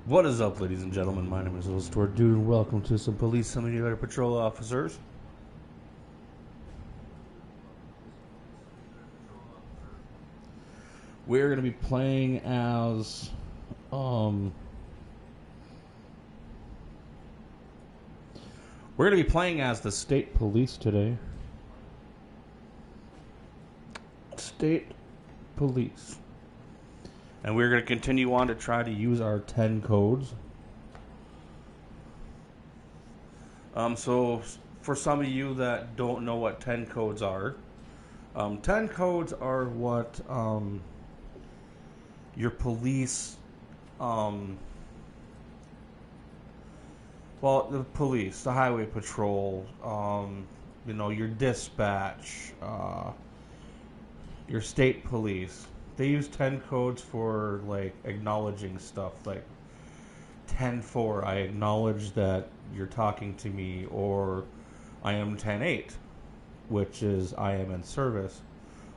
What is up, ladies and gentlemen? My name is Illustrator Dude, and welcome to some Police Simulator Patrol Officers. We're going to be playing as, we're going to be playing as the State Police today. State Police. And we're going to continue on to try to use our 10 codes. So for some of you that don't know what 10 codes are, 10 codes are what your police, well, the police, the highway patrol, your dispatch, your state police. They use 10 codes for, like, acknowledging stuff, like 10-4, I acknowledge that you're talking to me, or I am 10-8, which is I am in service,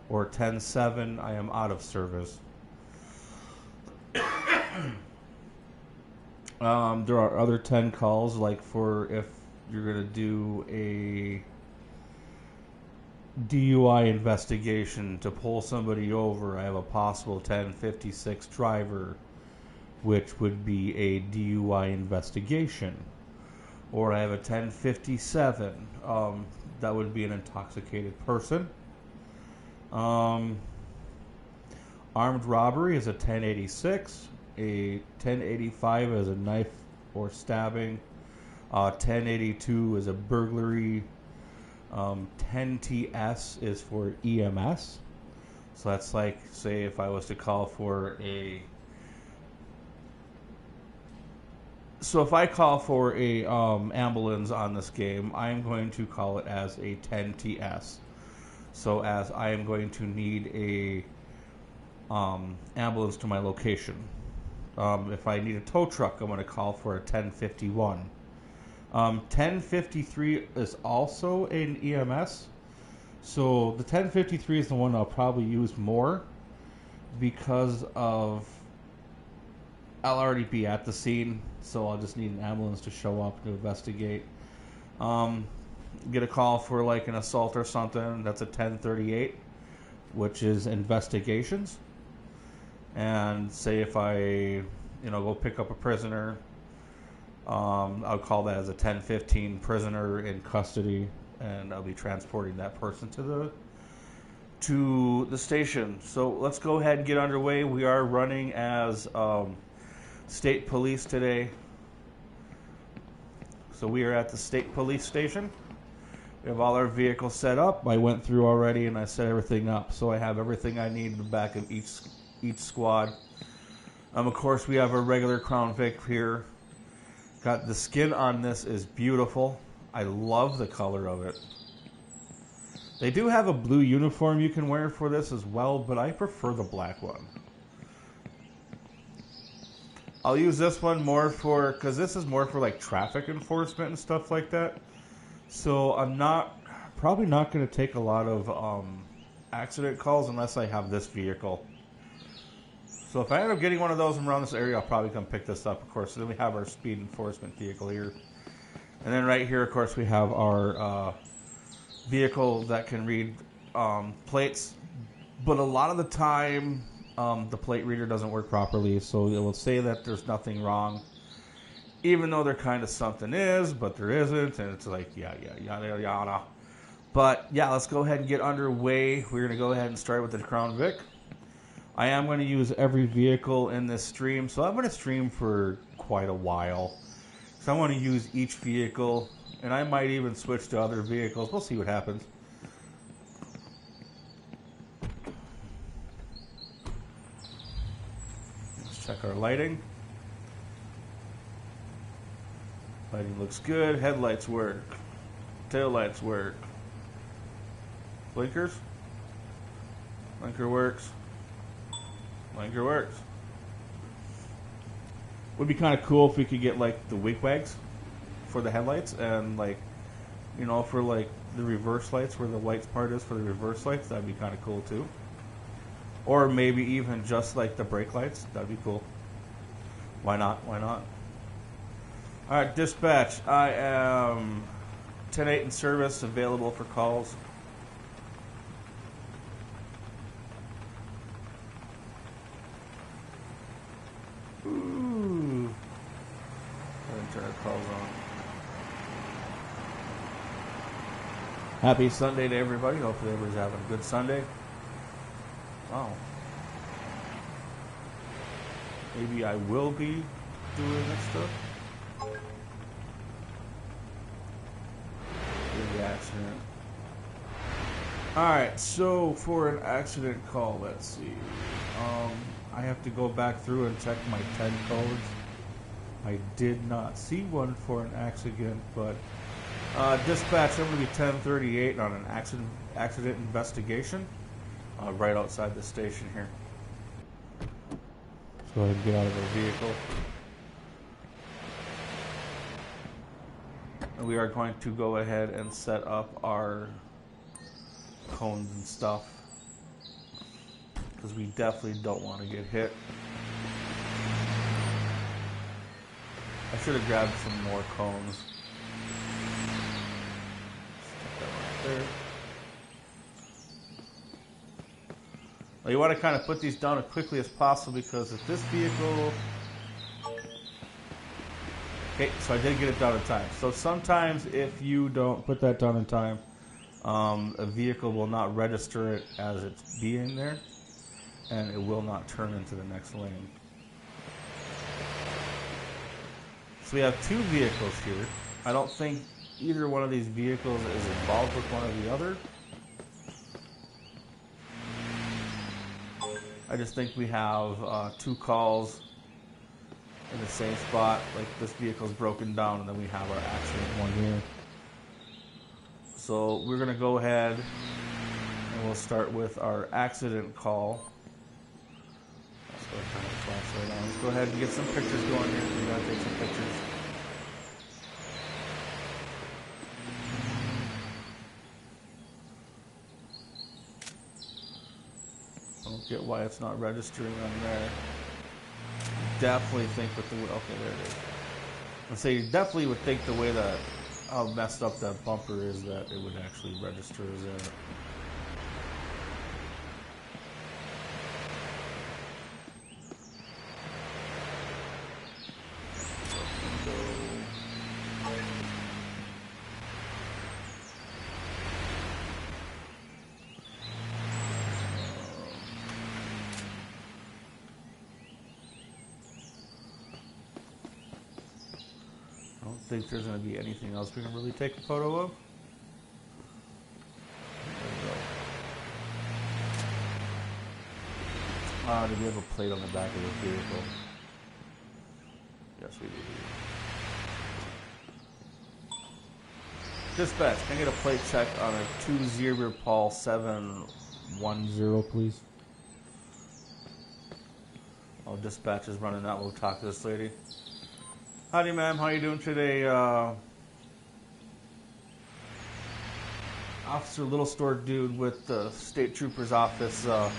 or 10-7, I am out of service. There are other 10 calls, like for if you're going to do a DUI investigation to pull somebody over. I have a possible 1056 driver, which would be a DUI investigation. Or I have a 1057, that would be an intoxicated person. Armed robbery is a 1086. A 1085 is a knife or stabbing. 1082 is a burglary. 10TS is for EMS. So that's like, say, if I was to call for a... So if I call for a ambulance on this game, I am going to call it as a 10TS. So as I am going to need a ambulance to my location. If I need a tow truck, I'm going to call for a 1051. 1053 is also an EMS. So the 1053 is the one I'll probably use more because of I'll already be at the scene, so I'll just need an ambulance to show up to investigate. Get a call for like an assault or something, that's a 1038, which is investigations. And say if I, go pick up a prisoner, I'll call that as a 1015 prisoner in custody, and I'll be transporting that person to the station. So let's go ahead and get underway. We are running as State Police today. So we are at the State Police Station. We have all our vehicles set up. I went through already and I set everything up, so I have everything I need in the back of each squad. Of course, we have our regular Crown Vic here. Got the skin on this is beautiful. I love the color of it. They do have a blue uniform you can wear for this as well, but I prefer the black one. I'll use this one more because this is more for like traffic enforcement and stuff like that. So I'm probably not going to take a lot of accident calls unless I have this vehicle. So if I end up getting one of those around this area, I'll probably come pick this up, of course. So then we have our speed enforcement vehicle here. And then right here, of course, we have our vehicle that can read plates. But a lot of the time, the plate reader doesn't work properly. So it will say that there's nothing wrong, even though there kind of something is, but there isn't. And it's like, yada, yada. But yeah, let's go ahead and get underway. We're going to go ahead and start with the Crown Vic. I am going to use every vehicle in this stream, so I'm going to stream for quite a while. So I want to use each vehicle, and I might even switch to other vehicles. We'll see what happens. Let's check our lighting. Lighting looks good. Headlights work. Taillights work. Blinkers. Blinker works. Blinker works. Would be kind of cool if we could get like the wigwags for the headlights, and like, for like the reverse lights, where the lights part is for the reverse lights. That'd be kind of cool too. Or maybe even just like the brake lights. That'd be cool. Why not? Why not? All right, dispatch. I am 10-8 in service, available for calls. Ooh. Go ahead and turn our calls on. Happy Sunday to everybody. Hopefully everybody's having a good Sunday. Wow. Maybe I will be doing this stuff. The accident. Alright, so for an accident call, let's see. I have to go back through and check my 10 codes. I did not see one for an accident, but dispatch, I'm going to be 1038 on an accident investigation right outside the station here. Let's go ahead and get out of our vehicle. And we are going to go ahead and set up our cones and stuff, because we definitely don't want to get hit. I should have grabbed some more cones. Stick that right there. Well, you want to kind of put these down as quickly as possible, because if this vehicle... Okay, so I did get it down in time. So sometimes if you don't put that down in time, a vehicle will not register it as it's being there, and it will not turn into the next lane. So we have two vehicles here. I don't think either one of these vehicles is involved with one or the other. I just think we have two calls in the same spot. Like, this vehicle's broken down, and then we have our accident one here. So we're going to go ahead and we'll start with our accident call. Let's go turn the flashlight on. Let's go ahead and get some pictures going here. We got to take some pictures. I don't get why it's not registering on there. Definitely think with the... Okay, there it is. Let's say you definitely would think the way that how messed up that bumper is that it would actually register as a... I don't think there's going to be anything else we can really take a photo of. Do we have a plate on the back of the vehicle? Yes, we do. Dispatch, can I get a plate check on a 20 Paul 710, please? Oh, dispatch is running that. We'll talk to this lady. Howdy, ma'am. How you doing today? Officer Little Store dude with the State Trooper's office. Can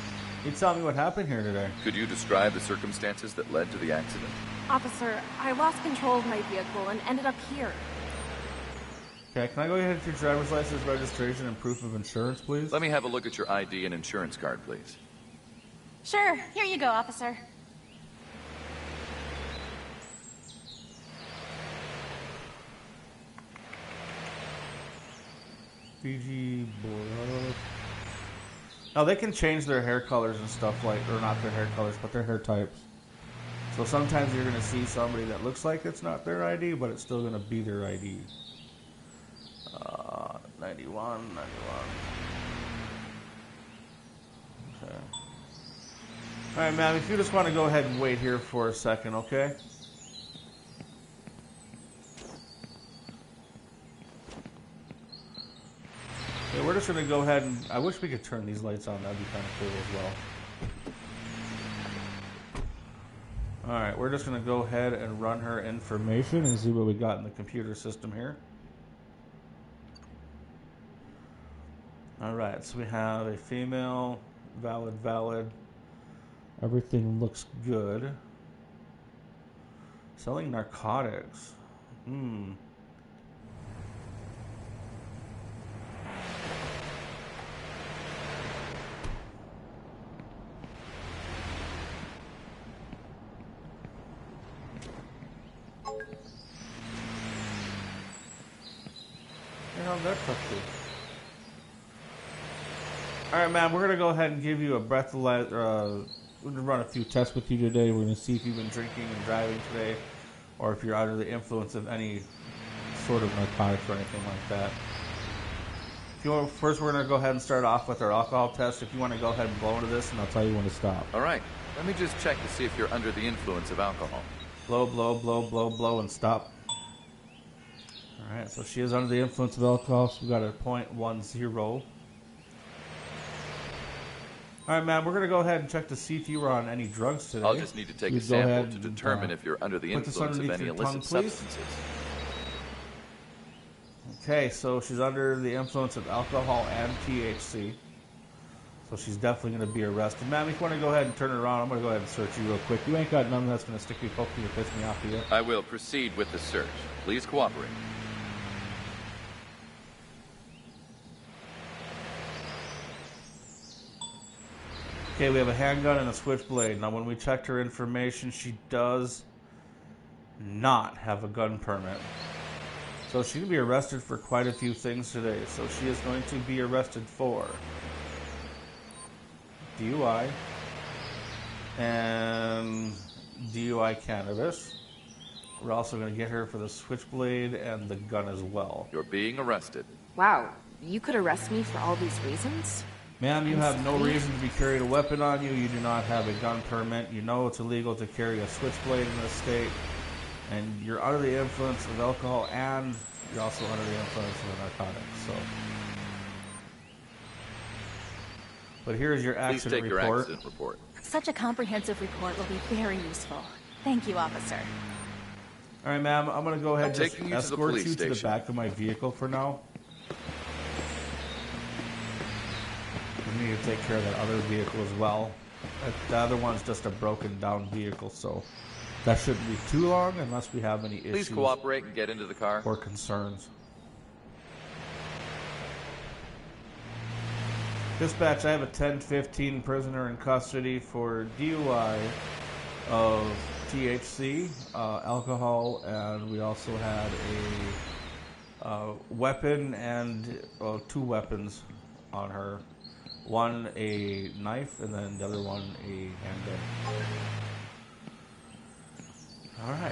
you tell me what happened here today? Could you describe the circumstances that led to the accident? Officer, I lost control of my vehicle and ended up here. Okay, can I go ahead and get your driver's license, registration, and proof of insurance, please? Let me have a look at your ID and insurance card, please. Sure, here you go, officer. BG Boy. Now they can change their hair colors and stuff like, or not their hair colors, but their hair types. So sometimes you're going to see somebody that looks like it's not their ID, but it's still going to be their ID. 91. Okay. Alright, ma'am, if you just want to go ahead and wait here for a second, okay? Okay, we're just going to go ahead and... I wish we could turn these lights on. That'd be kind of cool as well. Alright, we're just going to go ahead and run her information and see what we got in the computer system here. Alright, so we have a female, valid. Everything looks good. Selling narcotics. Hmm. That's up to. All right, man. We're gonna go ahead and give you a breathalyzer. We're gonna run a few tests with you today. We're gonna see if you've been drinking and driving today, or if you're under the influence of any sort of narcotics or anything like that. If you want, first, we're gonna go ahead and start off with our alcohol test. If you want to go ahead and blow into this, and I'll tell you when to stop. All right. Let me just check to see if you're under the influence of alcohol. Blow, blow, blow, blow, blow, and stop. All right, so she is under the influence of alcohol, so we got a .10. All right, man, we're going to go ahead and check to see if you were on any drugs today. I'll just need to take a sample to determine if you're under the influence of any illicit substances. Okay, so she's under the influence of alcohol and THC. So she's definitely going to be arrested. Ma'am, if you want to go ahead and turn it around, I'm going to go ahead and search you real quick. You ain't got nothing that's going to stick me, poke me, or piss me off, do you? I will proceed with the search. Please cooperate. Okay, we have a handgun and a switchblade. Now, when we checked her information, she does not have a gun permit. So she can be arrested for quite a few things today. So she is going to be arrested for DUI and DUI cannabis. We're also going to get her for the switchblade and the gun as well. You're being arrested. Wow, you could arrest me for all these reasons? Ma'am, you have no reason to be carrying a weapon on you. You do not have a gun permit. You know it's illegal to carry a switchblade in this state. And you're under the influence of alcohol, and you're also under the influence of narcotics. So, but here's your accident report. Please take your accident report. Such a comprehensive report will be very useful. Thank you, officer. All right, ma'am. I'm going to go ahead and just escort you to the back of my vehicle for now. We need to take care of that other vehicle as well. The other one's just a broken down vehicle, so that shouldn't be too long unless we have any issues. Please cooperate and get into the car. Or concerns. Dispatch, I have a 1015 prisoner in custody for DUI of THC, alcohol, and we also had a weapon and two weapons on her. One a knife, and then the other one a handgun. Alright,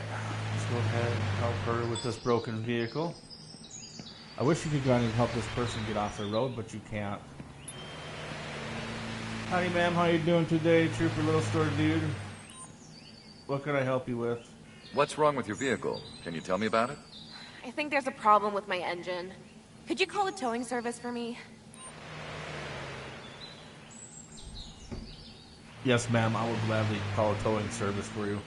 let's go ahead and help her with this broken vehicle. I wish you could go and help this person get off the road, but you can't. Howdy, ma'am. How you doing today, Trooper Little Store Dude? What can I help you with? What's wrong with your vehicle? Can you tell me about it? I think there's a problem with my engine. Could you call a towing service for me? Yes, ma'am. I will gladly call a towing service for you.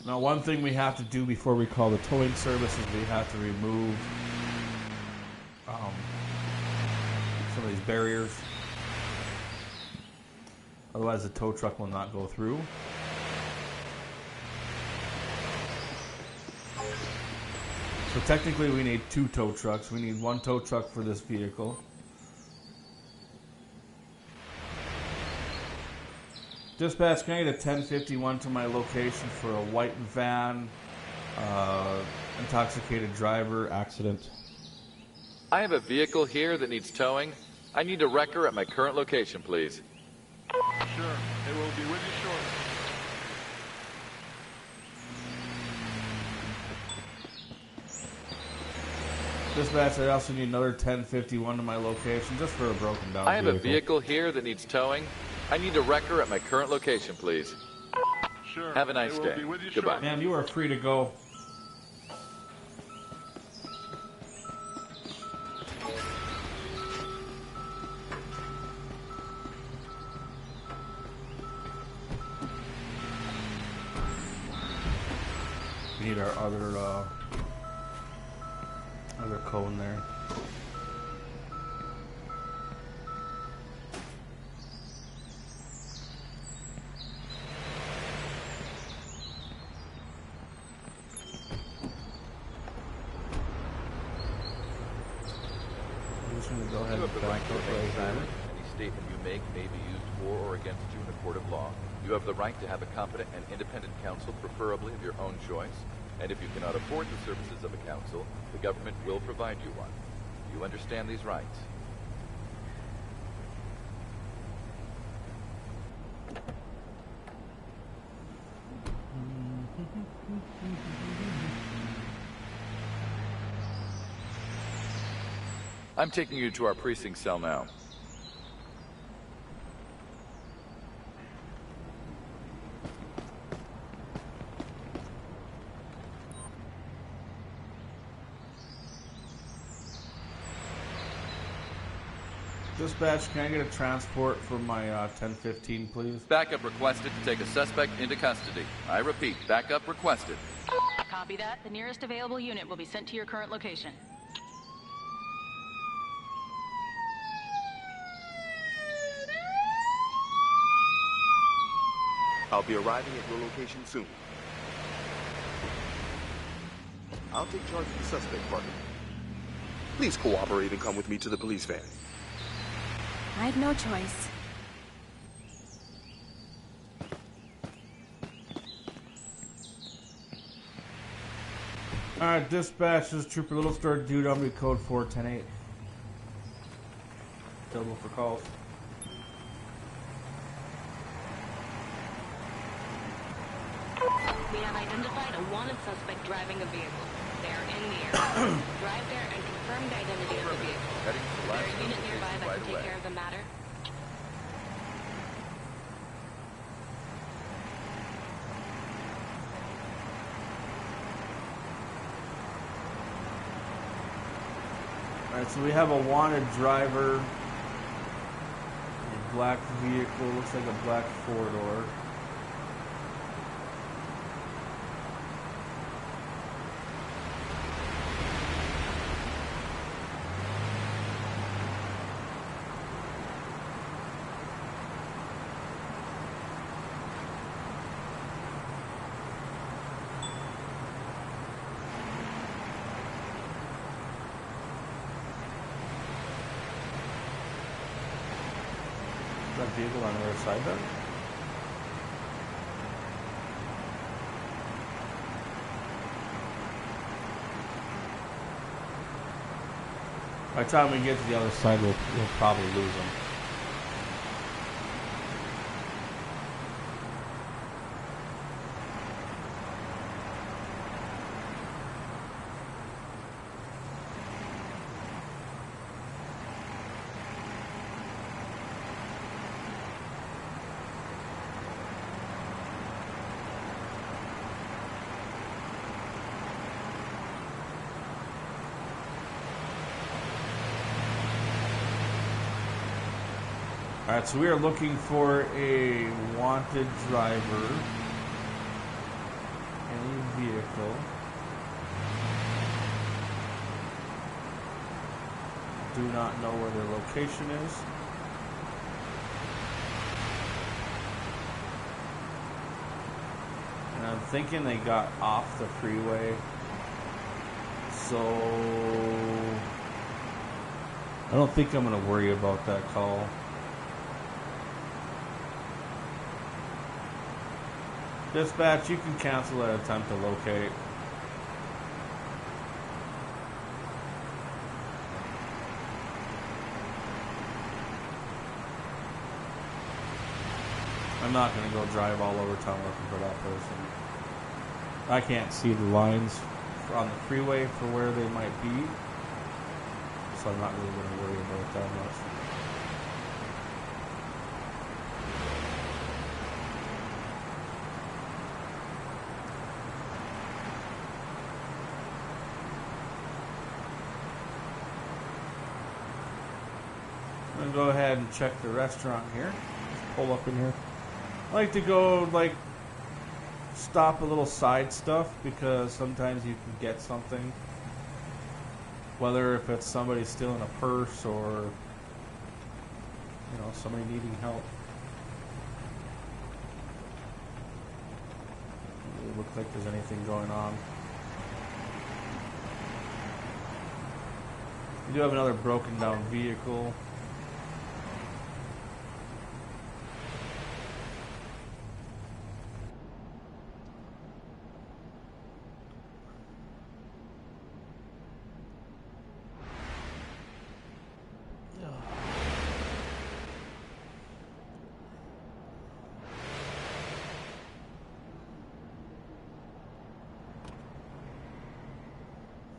Now, one thing we have to do before we call the towing service is we have to remove some of these barriers. Otherwise, the tow truck will not go through. So technically, we need two tow trucks. We need one tow truck for this vehicle. Dispatch, can I get a 1051 to my location for a white van, intoxicated driver, accident? I have a vehicle here that needs towing. I need a wrecker at my current location, please. Sure, it will be with you shortly. Dispatch, I also need another 1051 to my location just for a broken down vehicle. I have a vehicle here that needs towing. I need a wrecker at my current location, please. Sure. Have a nice day. Goodbye. Ma'am, you are free to go. We need our other cone there. permission to go ahead You and have the right to back up remain right silent. here. Any statement you make may be used for or against you in a court of law. You have the right to have a competent and independent counsel, preferably of your own choice. And if you cannot afford the services of a counsel, the government will provide you one. Do you understand these rights? I'm taking you to our precinct cell now. Dispatch, can I get a transport for my 1015, please? Backup requested to take a suspect into custody. I repeat, backup requested. Copy that. The nearest available unit will be sent to your current location. I'll be arriving at your location soon. I'll take charge of the suspect, Parker. Please cooperate and come with me to the police van. I had no choice. Alright, dispatch, this is Trooper Little Star Dude, I'm going to code 4108. Available for calls. We have identified a wanted suspect driving a vehicle. They are in the area. Drive there and confirm the identity of the vehicle. Heading to the Is last there a unit nearby that right can take away. care of the matter? Alright, so we have a wanted driver. A black vehicle, looks like a black four-door. That vehicle on the other side there? By the time we get to the other side, we'll probably lose them. Alright, so we are looking for a wanted driver in a vehicle. Do not know where their location is. And I'm thinking they got off the freeway. So I don't think I'm going to worry about that call. Dispatch, you can cancel that attempt to locate. I'm not going to go drive all over town looking for that person. I can't see the lines on the freeway for where they might be, so I'm not really going to worry about it that much. I'm going to go ahead and check the restaurant here. Just pull up in here. I like to go, like, stop a little side stuff because sometimes you can get something. Whether if it's somebody stealing a purse or, you know, somebody needing help. Doesn't really look like there's anything going on. We do have another broken down vehicle.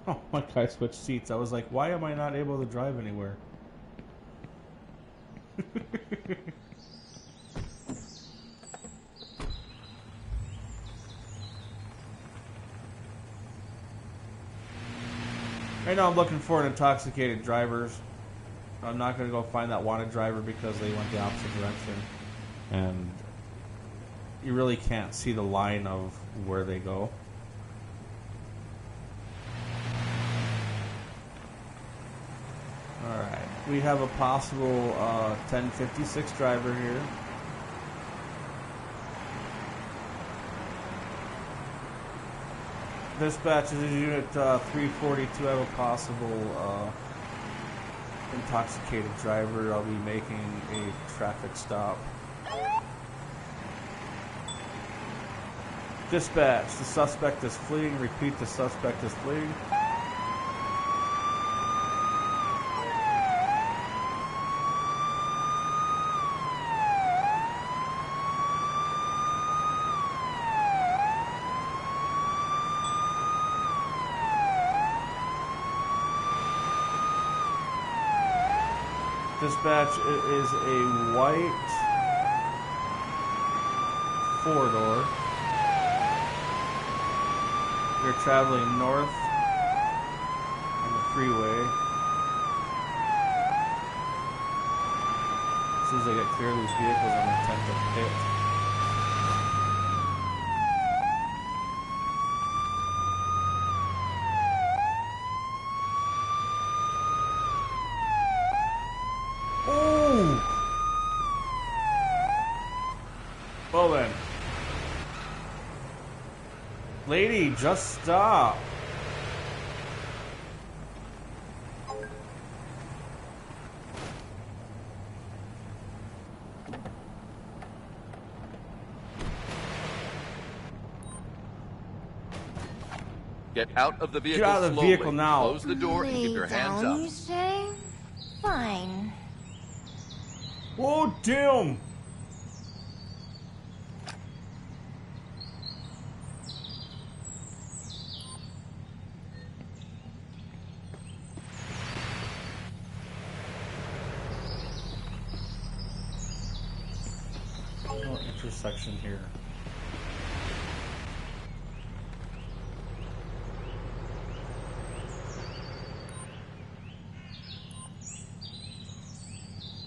Oh, my guy switched seats. I was like, why am I not able to drive anywhere? Right now I'm looking for intoxicated drivers. I'm not going to go find that wanted driver because they went the opposite direction. And you really can't see the line of where they go. Alright, we have a possible 1056 driver here. Dispatch, this is Unit 342. I have a possible intoxicated driver. I'll be making a traffic stop. Dispatch, the suspect is fleeing. Repeat, the suspect is fleeing. Dispatch, it is a white four-door. You're traveling north on the freeway. As soon as I get clear of these vehicles, I'm intent to pit. Well then. Lady, just stop. Get out of the vehicle. Get out of the slowly. vehicle now. Close the door and keep your hands down, up. you say? Fine. Whoa, damn. No intersection here.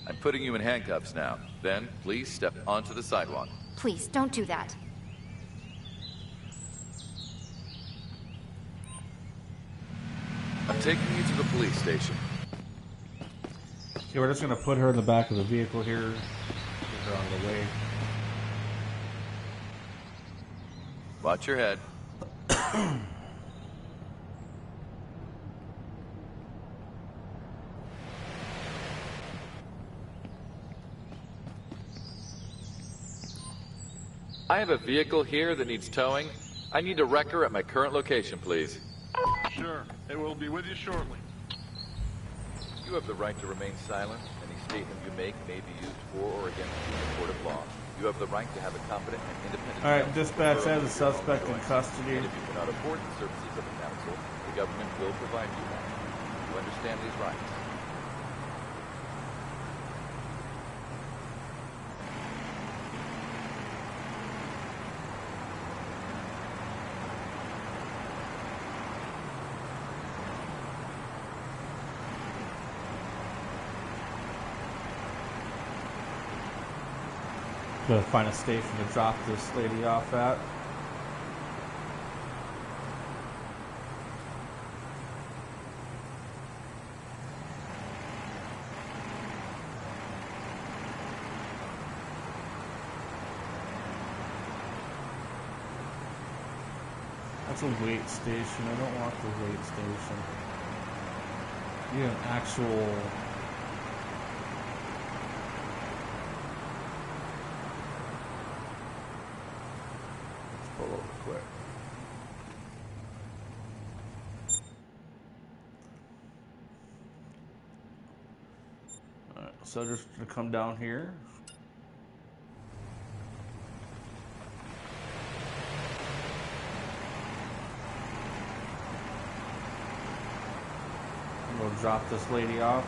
I'm putting you in handcuffs now. Then, please step onto the sidewalk. Please, don't do that. I'm taking you to the police station. Okay, we're just gonna put her in the back of the vehicle here. Get her out of the way. Watch your head. I have a vehicle here that needs towing. I need a wrecker at my current location, please. Sure. It will be with you shortly. You have the right to remain silent. Any statement you make may be used for or against you in a court of law. You have the right to have a competent and independent All right, counsel dispatch prefer has a of your own suspect in choice. custody. And if you cannot afford the services of a counsel, the government will provide you one. You understand these rights? Gotta find a station to drop this lady off at. That's a wait station. I don't want the wait station. Need an actual. Let's pull over quick. Alright, so just gonna come down here. We'll drop this lady off.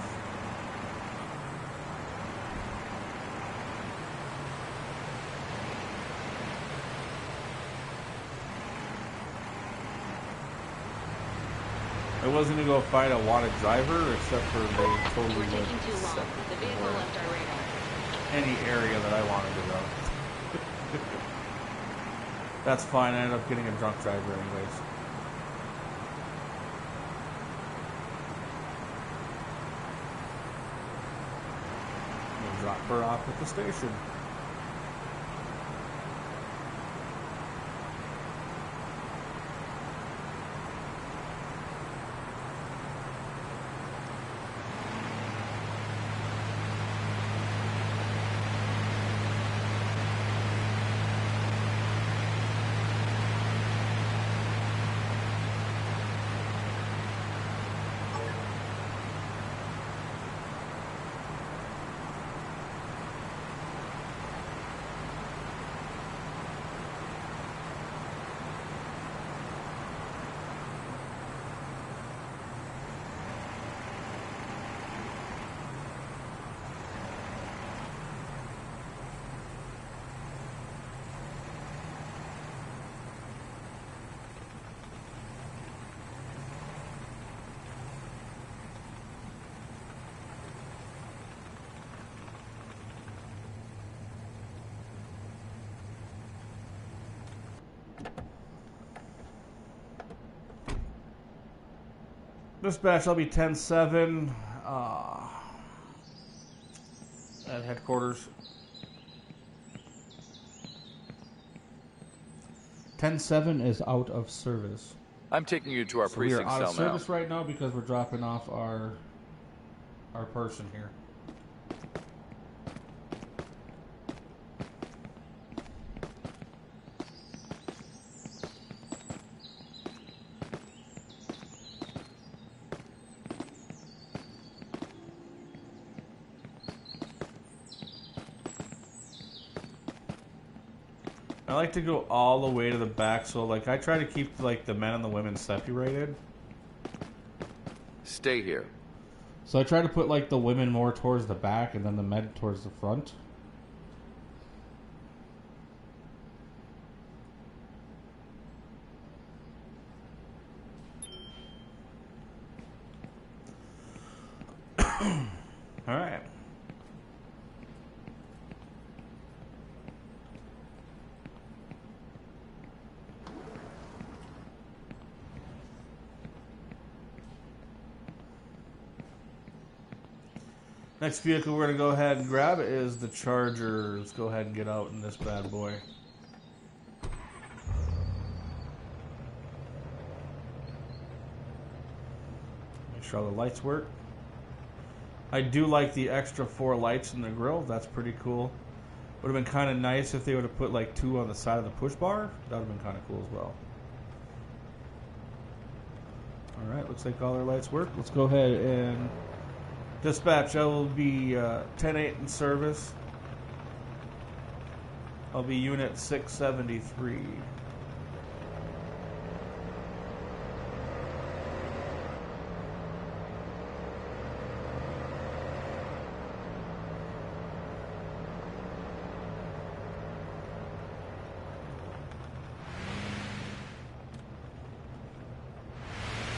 I wasn't gonna go find a wanted driver, except for they totally We're taking went too long. The vehicle left our radar. any area that I wanted to go. That's fine. I ended up getting a drunk driver anyways. We'll drop her off at the station. Dispatch, I'll be 10-7 at headquarters. 10-7 is out of service. I'm taking you to our So we are precinct out of cell now. service right now because we're dropping off our person here. I like to go all the way to the back, so like I try to keep like the men and the women separated. Stay here. So I try to put like the women more towards the back and then the men towards the front. All right. Next vehicle we're going to go ahead and grab is the Charger. Let's go ahead and get out in this bad boy. Make sure all the lights work. I do like the extra 4 lights in the grill. That's pretty cool. Would have been kind of nice if they would have put like 2 on the side of the push bar. That would have been kind of cool as well. Alright, looks like all our lights work. Let's go ahead and dispatch. I will be 10-8 in service. I'll be unit 673.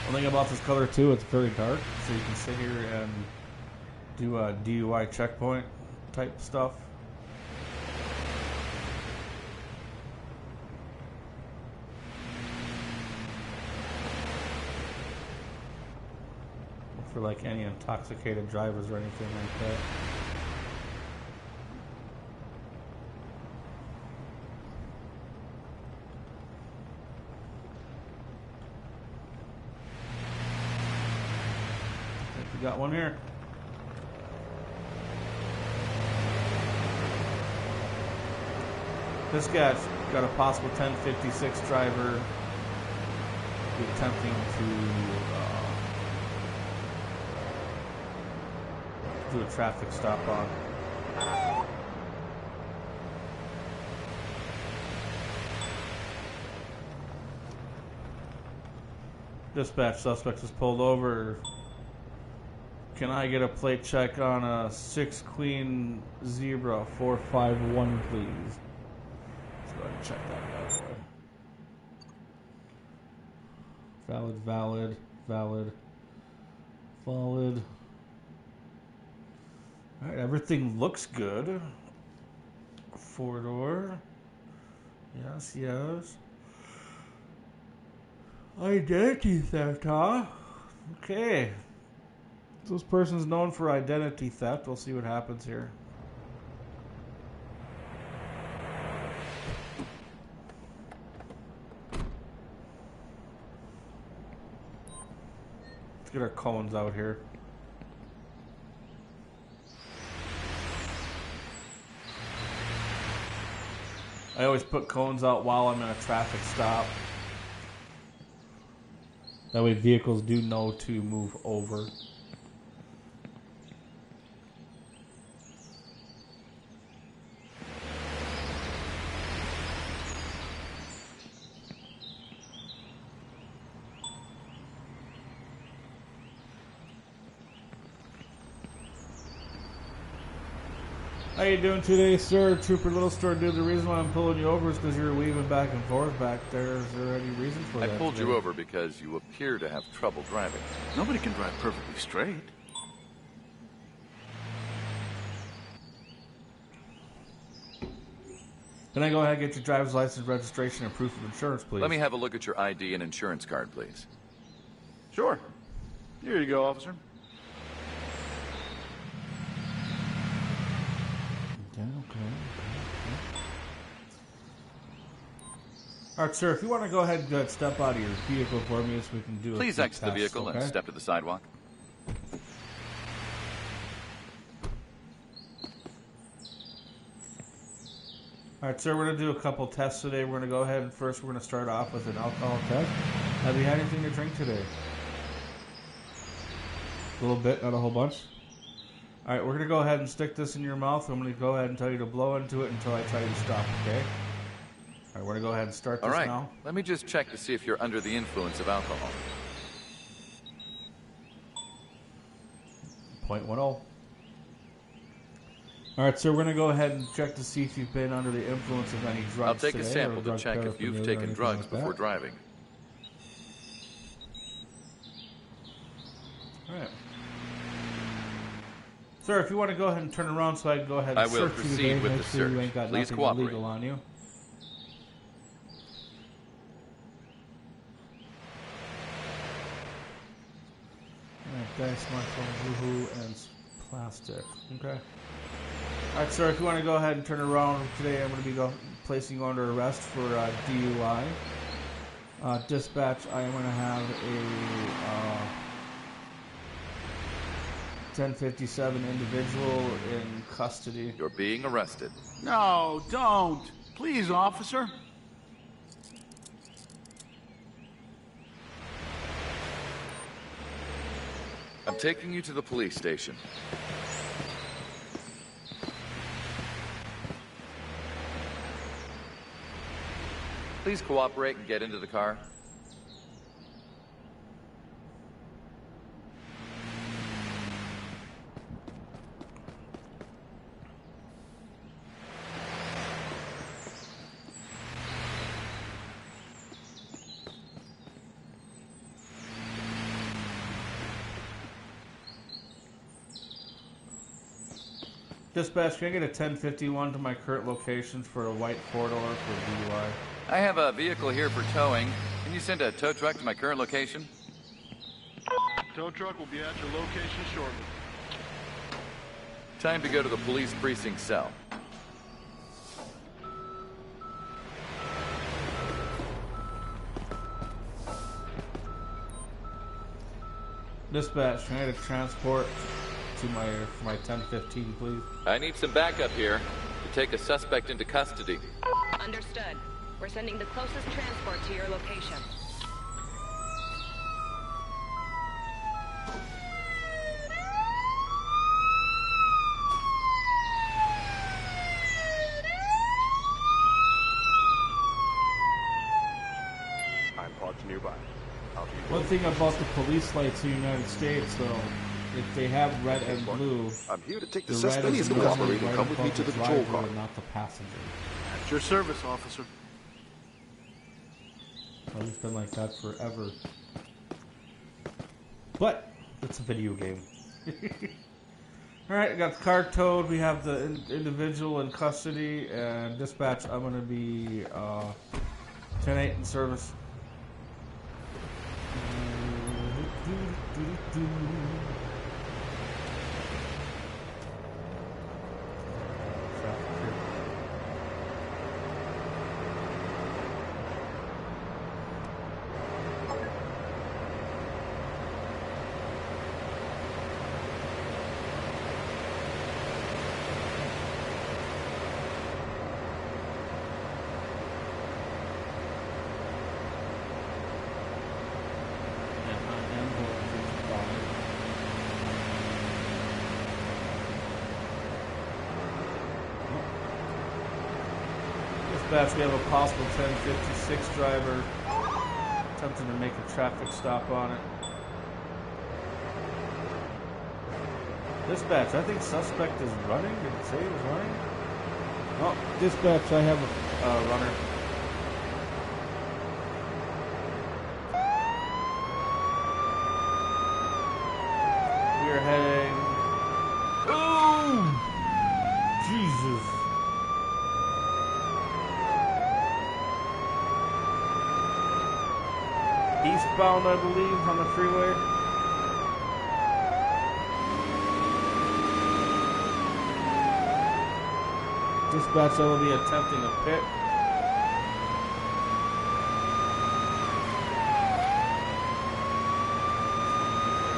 One thing about this color too, it's very dark, so you can sit here and do a DUI checkpoint type stuff. Look for like any intoxicated drivers or anything like that. We got one here. This guy's got a possible 1056 driver attempting to do a traffic stop on. Dispatch, suspect is pulled over. Can I get a plate check on a 6 Queen Zebra 451, please? Let's go ahead and check that bad boy. Valid. Alright, everything looks good. 4-door. Yes. Identity theft, huh? Okay. This person's known for identity theft. We'll see what happens here. Let's get our cones out here. I always put cones out while I'm in a traffic stop. That way vehicles do know to move over. How you doing today, sir? Trooper Little Store, dude. The reason why I'm pulling you over is because you're weaving back and forth back there. Is there any reason for that? I pulled you over because you appear to have trouble driving. Nobody can drive perfectly straight. Can I go ahead and get your driver's license, registration, and proof of insurance, please? Let me have a look at your ID and insurance card, please. Sure. Here you go, officer. Okay. All right, sir. If you want to go ahead and step out of your vehicle for me, so we can do. Please exit the vehicle and step to the sidewalk. All right, sir. We're gonna do a couple tests today. We're gonna go ahead and first we're gonna start off with an alcohol test. Have you had anything to drink today? A little bit, not a whole bunch. All right, we're going to go ahead and stick this in your mouth. I'm going to go ahead and tell you to blow into it until I tell you to stop, okay? All right, we're going to go ahead and start this now. Let me just check to see if you're under the influence of alcohol. 0.10. All right, so we're going to go ahead and check to see if you've been under the influence of any drugs. I'll take today, a sample to check if you've taken drugs before driving. All right. Sir, if you want to go ahead and turn around so I can go ahead and I will search you proceed today, with make the sure you search. ain't got Please nothing cooperate. illegal on you. Okay, smartphone, woohoo, and plastic. Okay. All right, sir, if you want to go ahead and turn around today, I'm going to be placing you under arrest for DUI. Dispatch, I am going to have a 1057 individual in custody. You're being arrested. No, don't. Please, officer. I'm taking you to the police station. Please cooperate and get into the car. Dispatch, can I get a 1051 to my current location for a white 4-door for DUI? I have a vehicle here for towing. Can you send a tow truck to my current location? Tow truck will be at your location shortly. Time to go to the police precinct cell. Dispatch, can I get a transport to my 1015, please? I need some backup here to take a suspect into custody. Understood. We're sending the closest transport to your location. I'm parked nearby. I'll be One thing about the police lights in the United States, though, if they have red and blue, I'm here to take the the red suspect. is Please usually cooperate and right come with me above to the patrol driver car. and not the passenger. At your service, officer. Well, it's been like that forever. But it's a video game. Alright, I got the car towed. We have the individual in custody. And dispatch, I'm going to be 10-8 in service. Dispatch, we have a possible 1056 driver attempting to make a traffic stop on it. Dispatch, I think suspect is running. Did it say he was running? Oh, dispatch, I have a runner. We are heading... Oh! Jesus. Eastbound, I believe, on the freeway. Dispatch, I will be attempting a pit.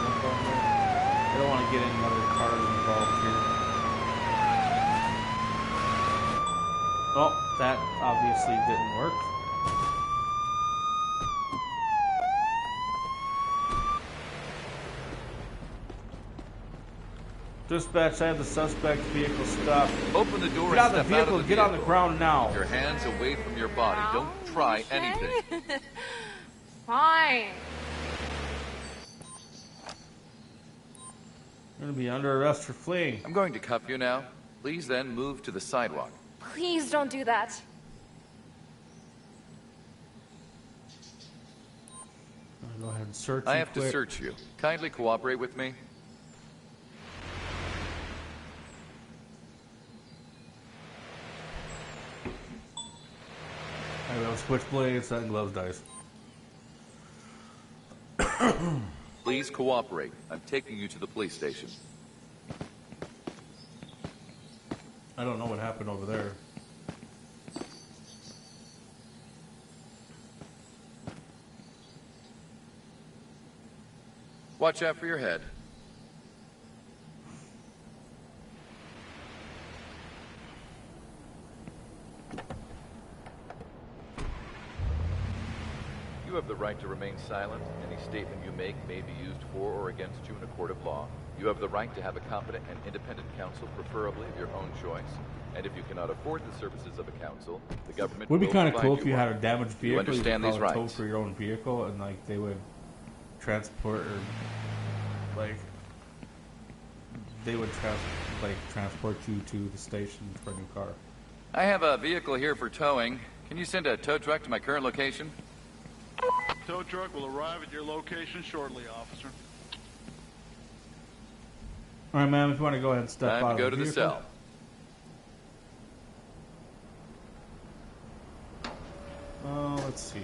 I don't want to get any other cars involved here. Oh, that obviously didn't work. Dispatch, I have the suspect vehicle stopped. Open the door Get out and of the step out vehicle, of the get on the vehicle. ground now. Your hands away from your body. Don't try anything. Fine. You're going to be under arrest for fleeing. I'm going to cuff you now. Please then move to the sidewalk. Please don't do that. I'll go ahead and search. I you have to quick. search you. Kindly cooperate with me. I have switchblades and gloves dice. Please cooperate. I'm taking you to the police station. I don't know what happened over there. Watch out for your head. You have the right to remain silent. Any statement you make may be used for or against you in a court of law. You have the right to have a competent and independent counsel, preferably of your own choice. And if you cannot afford the services of a counsel, the government Would be will kind of provide cool if you one. had a damaged vehicle. understand you these could call a tow rights? for your own vehicle, and like they would transport or like they would transport you to the station for a new car. I have a vehicle here for towing. Can you send a tow truck to my current location? Tow truck will arrive at your location shortly, officer. All right, ma'am. If you want to go ahead and step Time out to of go the to the vehicle. cell. Let's see.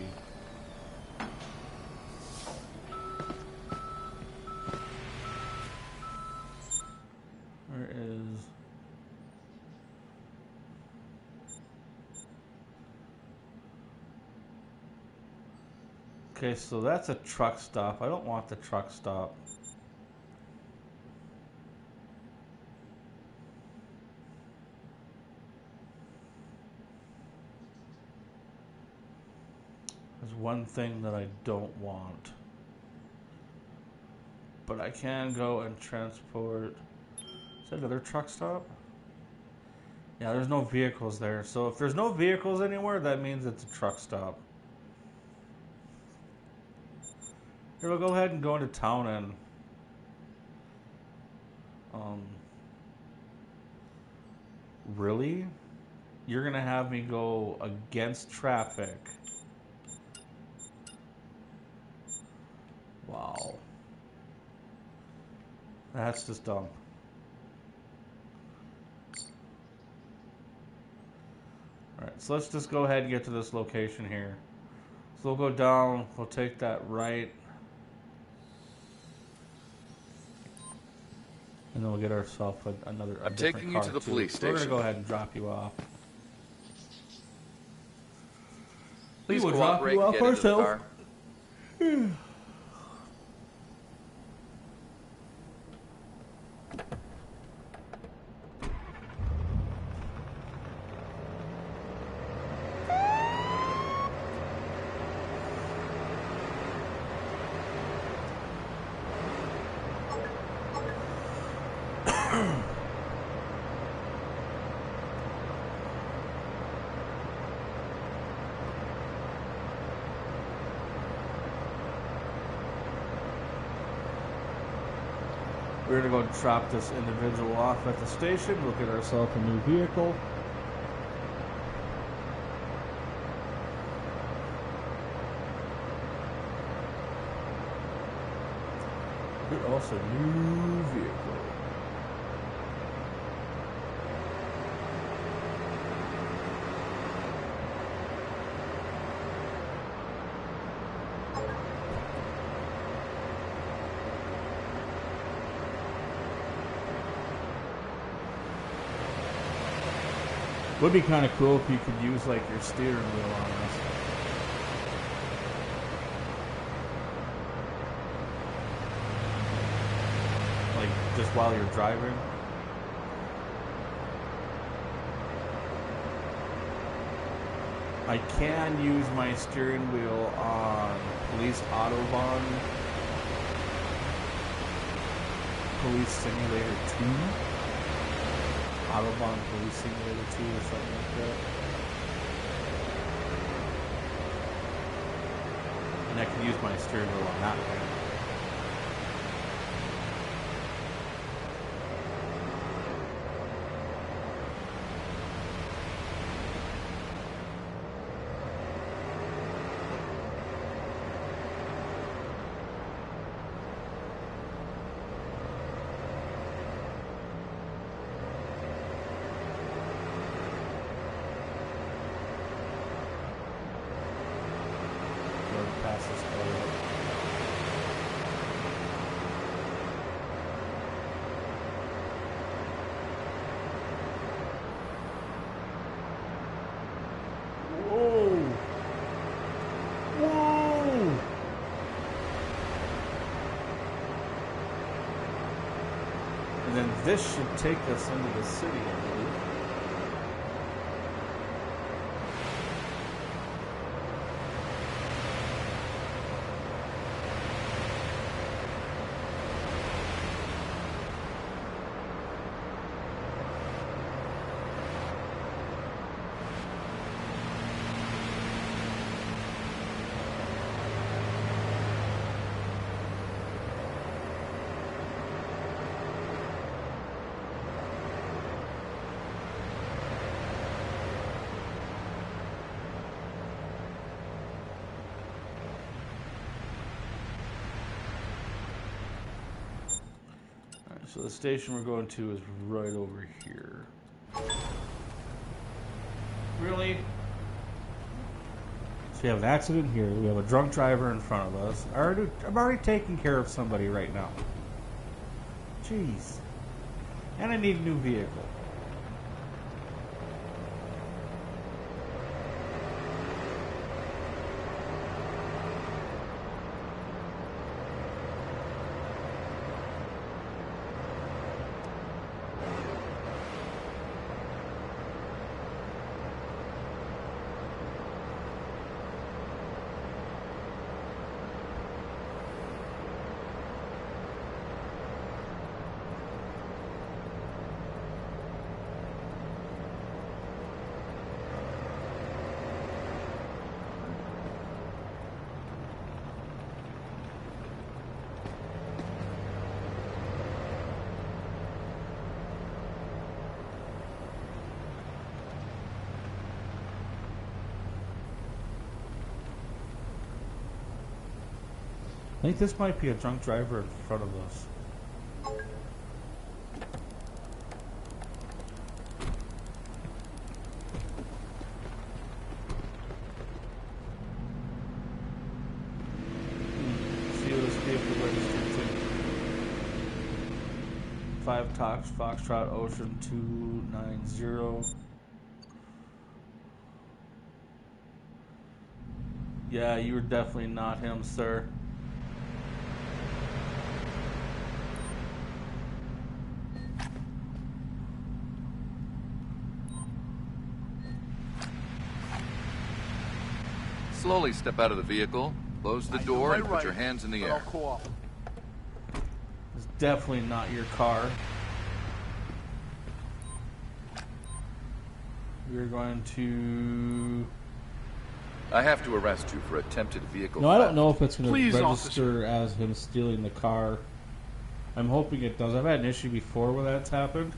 Where is... Okay, so that's a truck stop. I don't want the truck stop. There's one thing that I don't want. But I can go and transport... Is that another truck stop? Yeah, there's no vehicles there. So if there's no vehicles anywhere, that means it's a truck stop. Here, we'll go ahead and go into town and... Really? You're gonna have me go against traffic? Wow. That's just dumb. Alright, so let's just go ahead and get to this location here. So we'll go down, we'll take that right. And then we'll get ourselves another. I'm taking you to the police station. We're gonna go ahead and drop you off. Please we'll cooperate drop you and off get into the ourselves. car. We're gonna go drop this individual off at the station. We'll get ourselves a new vehicle. Get us a new vehicle. Would be kind of cool if you could use like your steering wheel on this. Like just while you're driving. I can use my steering wheel on Police Autobahn, Police Simulator 2. Autobahn Police Simulator 2 or something like that. And I can use my steering wheel on that one. Pass this area. Whoa! Whoa! And then this should take us into the city, I believe. So the station we're going to is right over here. Really? So we have an accident here. We have a drunk driver in front of us. I'm already taking care of somebody right now. Jeez. And I need a new vehicle. I think this might be a drunk driver in front of us. See what this vehicle registered to. 5 Tox Foxtrot Ocean 290. Yeah, you were definitely not him, sir. Slowly step out of the vehicle, close the door, and put your hands in the air. It's definitely not your car. We're going to... I have to arrest you for attempted vehicle No, I don't theft. know if it's going to Please, register as him stealing the car. I'm hoping it does. I've had an issue before where that's happened.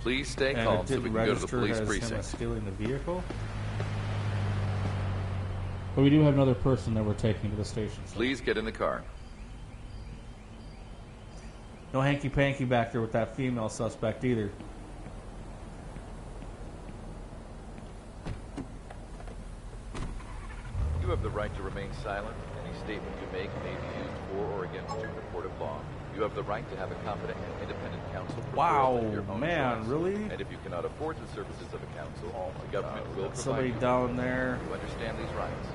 Please stay And calm it so didn't we can go to the register police as him precinct. as stealing the vehicle. But we do have another person that we're taking to the station. So. Please get in the car. No hanky-panky back there with that female suspect either. You have the right to remain silent. Any statement you make may be used for or against you in a court of law. You have the right to have a competent and independent counsel. Wow, preferably of your own man, choice. really? And if you cannot afford the services of a counsel, the government will provide Somebody you. down there. You understand these rights?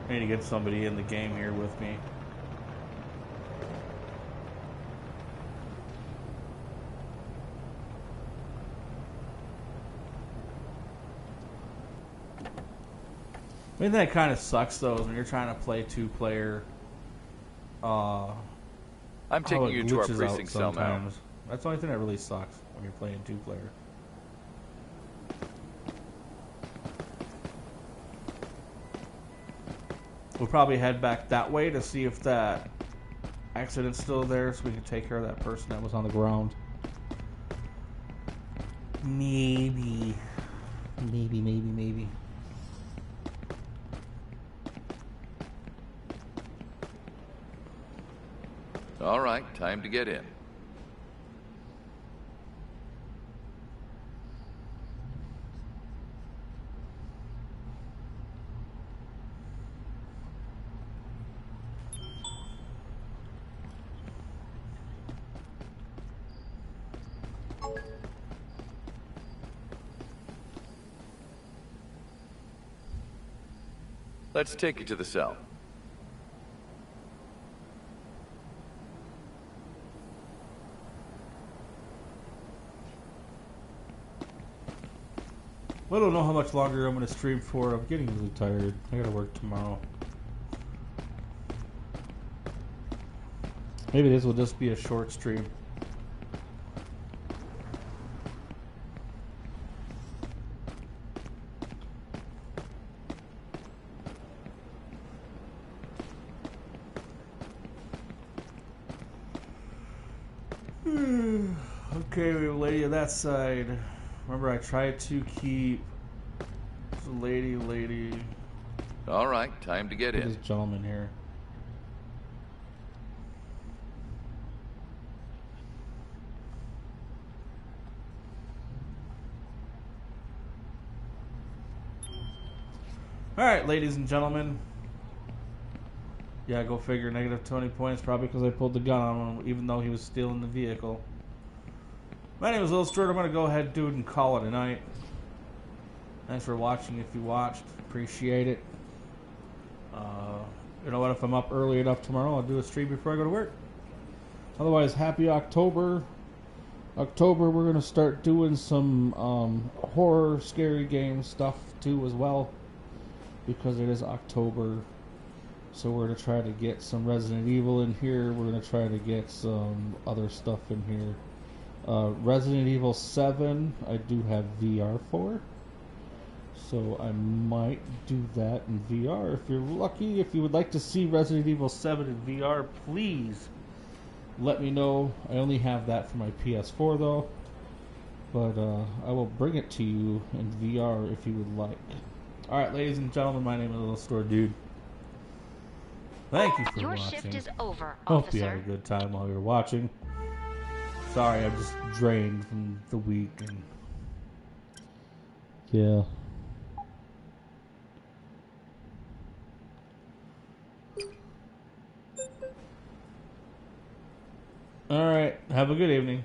I need to get somebody in the game here with me. I mean, that kind of sucks though, is when you're trying to play 2-player. I'm how taking it you to our glitches out precinct cell now. sometimes. That's the only thing that really sucks when you're playing 2-player. We'll probably head back that way to see if that accident's still there, so we can take care of that person that was on the ground. Maybe. Maybe. All right, time to get in. Let's take you to the cell. I don't know how much longer I'm going to stream for. I'm getting really tired. I gotta work tomorrow. Maybe this will just be a short stream. Okay, we have a lady on that side. Remember, I tried to keep the lady. All right, time to get This in. gentleman here. Alright, ladies and gentlemen. Yeah, go figure. Negative 20 points, probably because I pulled the gun on him, even though he was stealing the vehicle. My name is Lil Stewart. I'm going to go ahead, dude, and call it a night. Thanks for watching if you watched. Appreciate it. You know what? If I'm up early enough tomorrow, I'll do a stream before I go to work. Otherwise, happy October. October, we're going to start doing some horror, scary game stuff, too, as well. Because it is October. So we're going to try to get some Resident Evil in here. We're going to try to get some other stuff in here. Resident Evil 7, I do have VR for. So I might do that in VR if you're lucky. If you would like to see Resident Evil 7 in VR, please let me know. I only have that for my PS4 though. but I will bring it to you in VR if you would like. Alright, ladies and gentlemen, my name is Little Store Dude. Thank you for Your watching. shift is over, Hope you had a officer. good time while you were watching. Sorry, I'm just drained from the week and yeah. Alright, have a good evening.